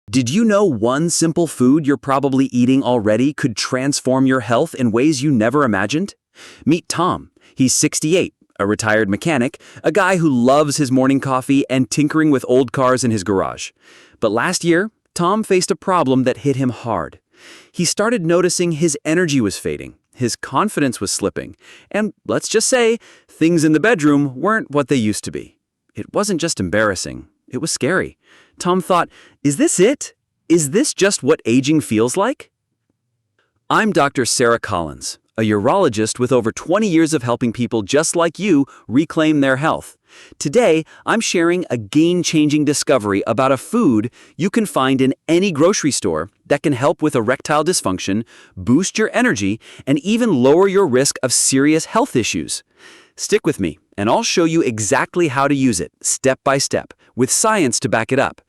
Did you know one simple food you're probably eating already could transform your health in ways you never imagined? Meet Tom. He's 68, a retired mechanic, a guy who loves his morning coffee and tinkering with old cars in his garage. But last year, Tom faced a problem that hit him hard. He started noticing his energy was fading, his confidence was slipping, and let's just say, things in the bedroom weren't what they used to be. It wasn't just embarrassing, it was scary. Tom thought, is this it? Is this just what aging feels like? I'm Dr. Sarah Collins, a urologist with over 20 years of helping people just like you reclaim their health. Today, I'm sharing a game-changing discovery about a food you can find in any grocery store that can help with erectile dysfunction, boost your energy, and even lower your risk of serious health issues. Stick with me, and I'll show you exactly how to use it, step by step, with science to back it up.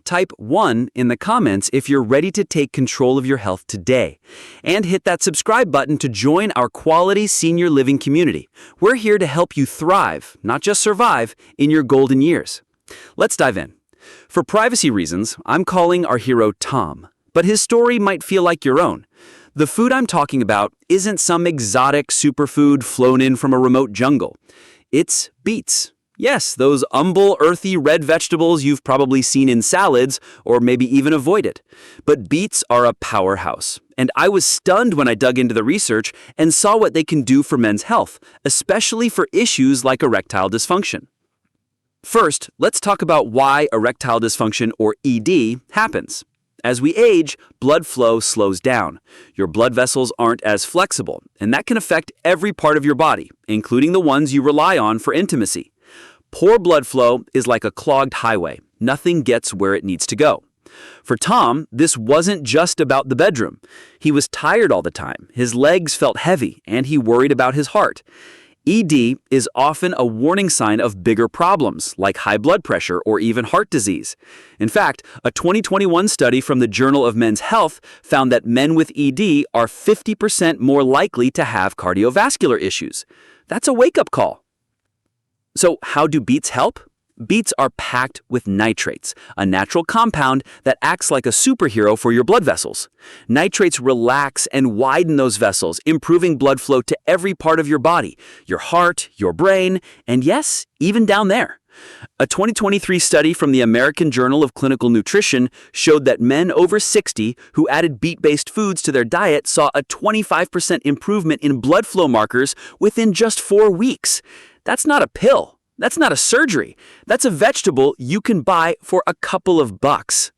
Type 1 in the comments if you're ready to take control of your health today. And hit that subscribe button to join our quality senior living community. We're here to help you thrive, not just survive, in your golden years. Let's dive in. For privacy reasons, I'm calling our hero Tom, but his story might feel like your own. The food I'm talking about isn't some exotic superfood flown in from a remote jungle. It's beets. Yes, those humble, earthy red vegetables you've probably seen in salads or maybe even avoided. But beets are a powerhouse, and I was stunned when I dug into the research and saw what they can do for men's health, especially for issues like erectile dysfunction. First, let's talk about why erectile dysfunction, or ED, happens. As we age, blood flow slows down. Your blood vessels aren't as flexible, and that can affect every part of your body, including the ones you rely on for intimacy. Poor blood flow is like a clogged highway. Nothing gets where it needs to go. For Tom, this wasn't just about the bedroom. He was tired all the time, his legs felt heavy, and he worried about his heart. ED is often a warning sign of bigger problems, like high blood pressure or even heart disease. In fact, a 2021 study from the Journal of Men's Health found that men with ED are 50% more likely to have cardiovascular issues. That's a wake-up call. So how do beets help? Beets are packed with nitrates, a natural compound that acts like a superhero for your blood vessels. Nitrates relax and widen those vessels, improving blood flow to every part of your body, your heart, your brain, and yes, even down there. A 2023 study from the American Journal of Clinical Nutrition showed that men over 60 who added beet-based foods to their diet saw a 25% improvement in blood flow markers within just 4 weeks. That's not a pill. That's not a surgery. That's a vegetable you can buy for a couple of bucks.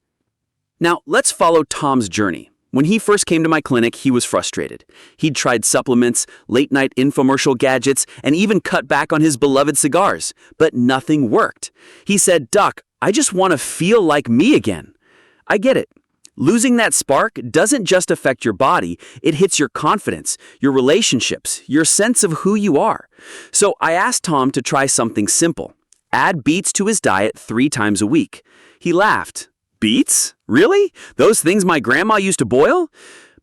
Now, let's follow Tom's journey. When he first came to my clinic, he was frustrated. He'd tried supplements, late-night infomercial gadgets, and even cut back on his beloved cigars, but nothing worked. He said, "Doc, I just want to feel like me again." I get it. Losing that spark doesn't just affect your body, it hits your confidence, your relationships, your sense of who you are. So I asked Tom to try something simple. Add beets to his diet 3 times a week. He laughed. Beets? Really? Those things my grandma used to boil?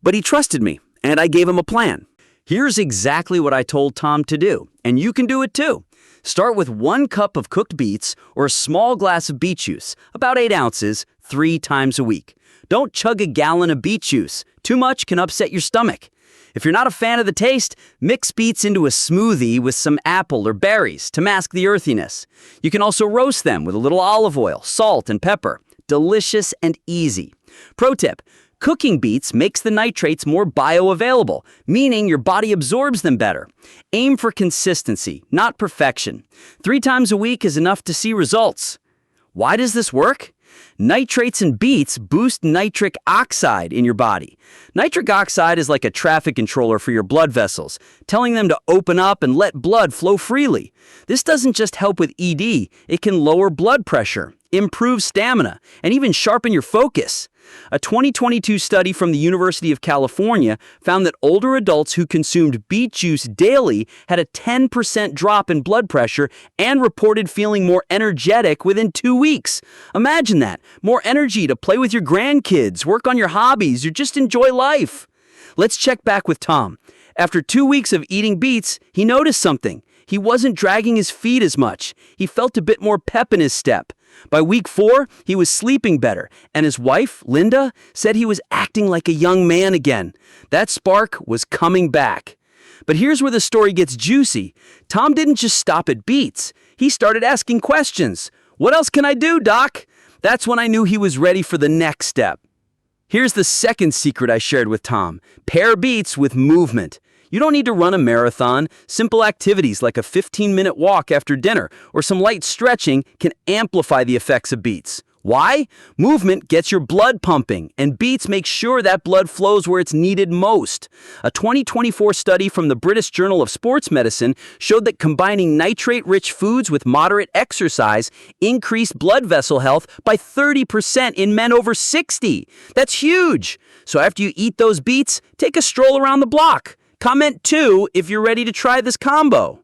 But he trusted me, and I gave him a plan. Here's exactly what I told Tom to do, and you can do it too. Start with 1 cup of cooked beets or a small glass of beet juice, about 8 ounces, 3 times a week. Don't chug a gallon of beet juice. Too much can upset your stomach. If you're not a fan of the taste, mix beets into a smoothie with some apple or berries to mask the earthiness. You can also roast them with a little olive oil, salt, and pepper. Delicious and easy. Pro tip, cooking beets makes the nitrates more bioavailable, meaning your body absorbs them better. Aim for consistency, not perfection. 3 times a week is enough to see results. Why does this work? Nitrates in beets boost nitric oxide in your body. Nitric oxide is like a traffic controller for your blood vessels, telling them to open up and let blood flow freely. This doesn't just help with ED, it can lower blood pressure, improve stamina, and even sharpen your focus. A 2022 study from the University of California found that older adults who consumed beet juice daily had a 10% drop in blood pressure and reported feeling more energetic within 2 weeks. Imagine that. More energy to play with your grandkids, work on your hobbies, or just enjoy life. Let's check back with Tom. After 2 weeks of eating beets, he noticed something. He wasn't dragging his feet as much. He felt a bit more pep in his step. By week 4, he was sleeping better, and his wife, Linda, said he was acting like a young man again. That spark was coming back. But here's where the story gets juicy. Tom didn't just stop at Beets. He started asking questions. What else can I do, Doc? That's when I knew he was ready for the next step. Here's the second secret I shared with Tom. Pair Beets with movement. You don't need to run a marathon. Simple activities like a 15-minute walk after dinner or some light stretching can amplify the effects of Beets. Why? Movement gets your blood pumping, and Beets make sure that blood flows where it's needed most. A 2024 study from the British Journal of Sports Medicine showed that combining nitrate-rich foods with moderate exercise increased blood vessel health by 30% in men over 60. That's huge! So after you eat those Beets, take a stroll around the block. Comment 2 if you're ready to try this combo.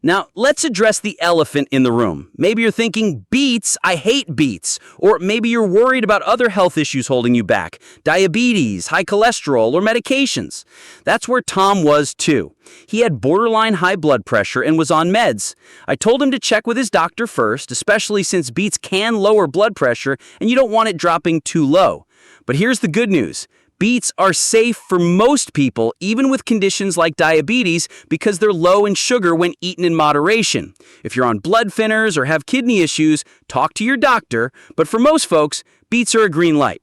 Now, let's address the elephant in the room. Maybe you're thinking, Beets, I hate beets. Or maybe you're worried about other health issues holding you back, diabetes, high cholesterol, or medications. That's where Tom was too. He had borderline high blood pressure and was on meds. I told him to check with his doctor first, especially since beets can lower blood pressure and you don't want it dropping too low. But here's the good news. Beets are safe for most people, even with conditions like diabetes, because they're low in sugar when eaten in moderation. If you're on blood thinners or have kidney issues, talk to your doctor, but for most folks, beets are a green light.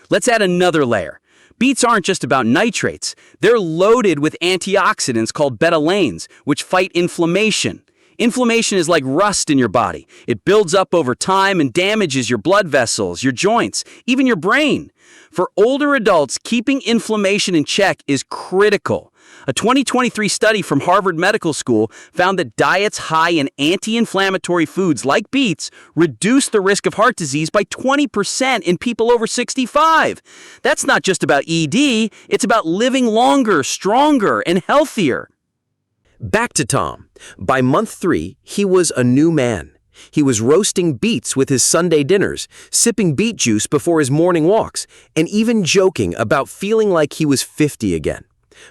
Let's add another layer. Beets aren't just about nitrates. They're loaded with antioxidants called betalains, which fight inflammation. Inflammation is like rust in your body. It builds up over time and damages your blood vessels, your joints, even your brain. For older adults, keeping inflammation in check is critical. A 2023 study from Harvard Medical School found that diets high in anti-inflammatory foods like beets reduce the risk of heart disease by 20% in people over 65. That's not just about ED, it's about living longer, stronger, and healthier. Back to Tom. By month 3, he was a new man. He was roasting beets with his Sunday dinners, sipping beet juice before his morning walks, and even joking about feeling like he was 50 again.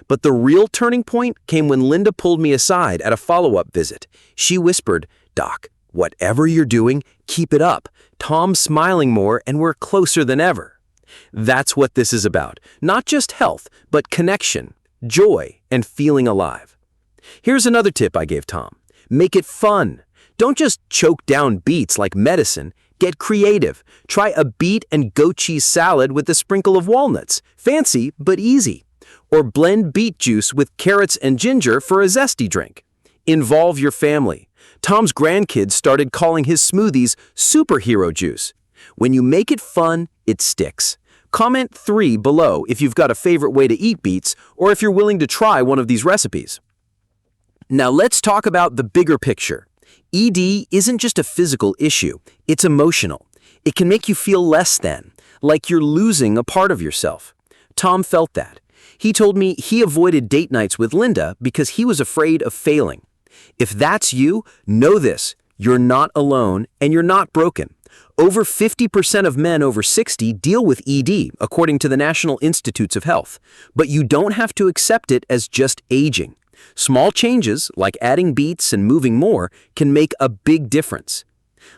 But the real turning point came when Linda pulled me aside at a follow-up visit. She whispered, "Doc, whatever you're doing, keep it up." Tom's smiling more and we're closer than ever. That's what this is about. Not just health, but connection, joy, and feeling alive. Here's another tip I gave Tom. Make it fun. Don't just choke down beets like medicine. Get creative. Try a beet and goat cheese salad with a sprinkle of walnuts. Fancy, but easy. Or blend beet juice with carrots and ginger for a zesty drink. Involve your family. Tom's grandkids started calling his smoothies superhero juice. When you make it fun, it sticks. Comment 3 below if you've got a favorite way to eat beets or if you're willing to try one of these recipes. Now let's talk about the bigger picture. ED isn't just a physical issue, it's emotional. It can make you feel less than, like you're losing a part of yourself. Tom felt that. He told me he avoided date nights with Linda because he was afraid of failing. If that's you, know this, you're not alone and you're not broken. Over 50% of men over 60 deal with ED, according to the National Institutes of Health. But you don't have to accept it as just aging. Small changes, like adding beets and moving more, can make a big difference.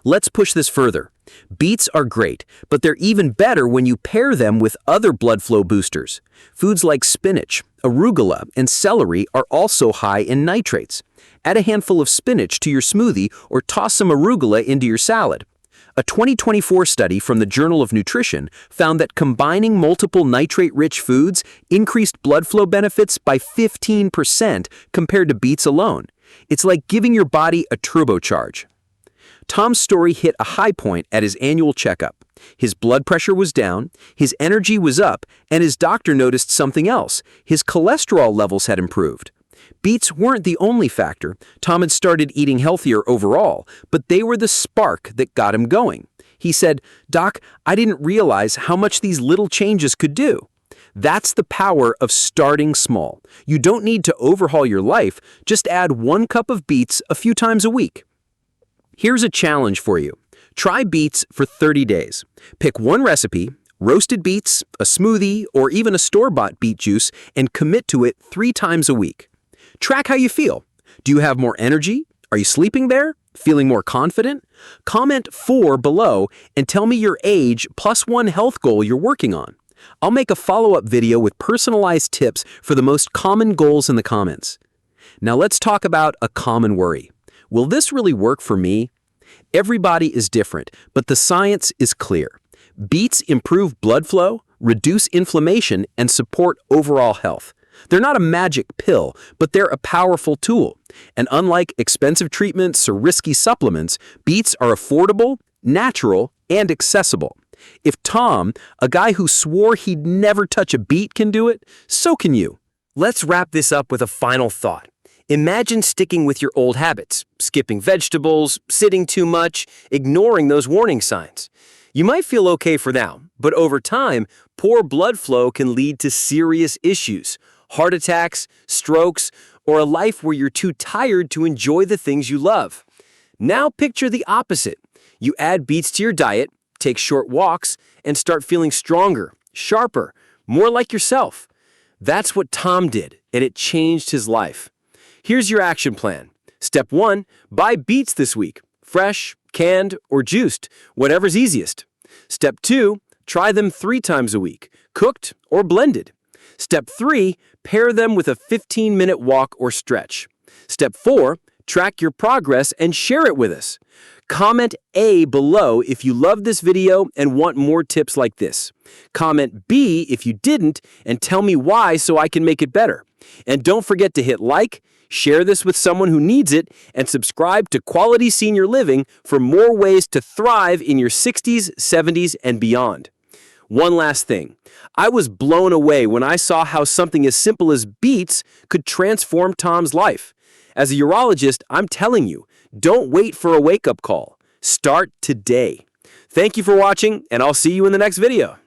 Let's push this further. Beets are great, but they're even better when you pair them with other blood flow boosters. Foods like spinach, arugula, and celery are also high in nitrates. Add a handful of spinach to your smoothie or toss some arugula into your salad. A 2024 study from the Journal of Nutrition found that combining multiple nitrate-rich foods increased blood flow benefits by 15% compared to beets alone. It's like giving your body a turbocharge. Tom's story hit a high point at his annual checkup. His blood pressure was down, his energy was up, and his doctor noticed something else. His cholesterol levels had improved. Beets weren't the only factor. Tom had started eating healthier overall, but they were the spark that got him going. He said, "Doc, I didn't realize how much these little changes could do." That's the power of starting small. You don't need to overhaul your life, just add 1 cup of beets a few times a week. Here's a challenge for you. Try beets for 30 days. Pick one recipe, roasted beets, a smoothie, or even a store-bought beet juice, and commit to it 3 times a week. Track how you feel. Do you have more energy? Are you sleeping better? Feeling more confident? Comment 4 below and tell me your age plus 1 health goal you're working on. I'll make a follow-up video with personalized tips for the most common goals in the comments. Now let's talk about a common worry. Will this really work for me? Everybody is different, but the science is clear. Beets improve blood flow, reduce inflammation, and support overall health. They're not a magic pill, but they're a powerful tool. And unlike expensive treatments or risky supplements, beets are affordable, natural, and accessible. If Tom, a guy who swore he'd never touch a beet, can do it, so can you. Let's wrap this up with a final thought. Imagine sticking with your old habits, skipping vegetables, sitting too much, ignoring those warning signs. You might feel okay for now, but over time, poor blood flow can lead to serious issues, heart attacks, strokes, or a life where you're too tired to enjoy the things you love. Now picture the opposite. You add beets to your diet, take short walks, and start feeling stronger, sharper, more like yourself. That's what Tom did, and it changed his life. Here's your action plan. Step 1, buy beets this week. Fresh, canned, or juiced, whatever's easiest. Step 2, try them 3 times a week, cooked or blended. Step 3, pair them with a 15-minute walk or stretch. Step 4, track your progress and share it with us. Comment A below if you loved this video and want more tips like this. Comment B if you didn't and tell me why so I can make it better. And don't forget to hit like, share this with someone who needs it, and subscribe to Quality Senior Living for more ways to thrive in your 60s, 70s, and beyond. One last thing. I was blown away when I saw how something as simple as beets could transform Tom's life. As a urologist, I'm telling you, don't wait for a wake-up call. Start today. Thank you for watching, and I'll see you in the next video.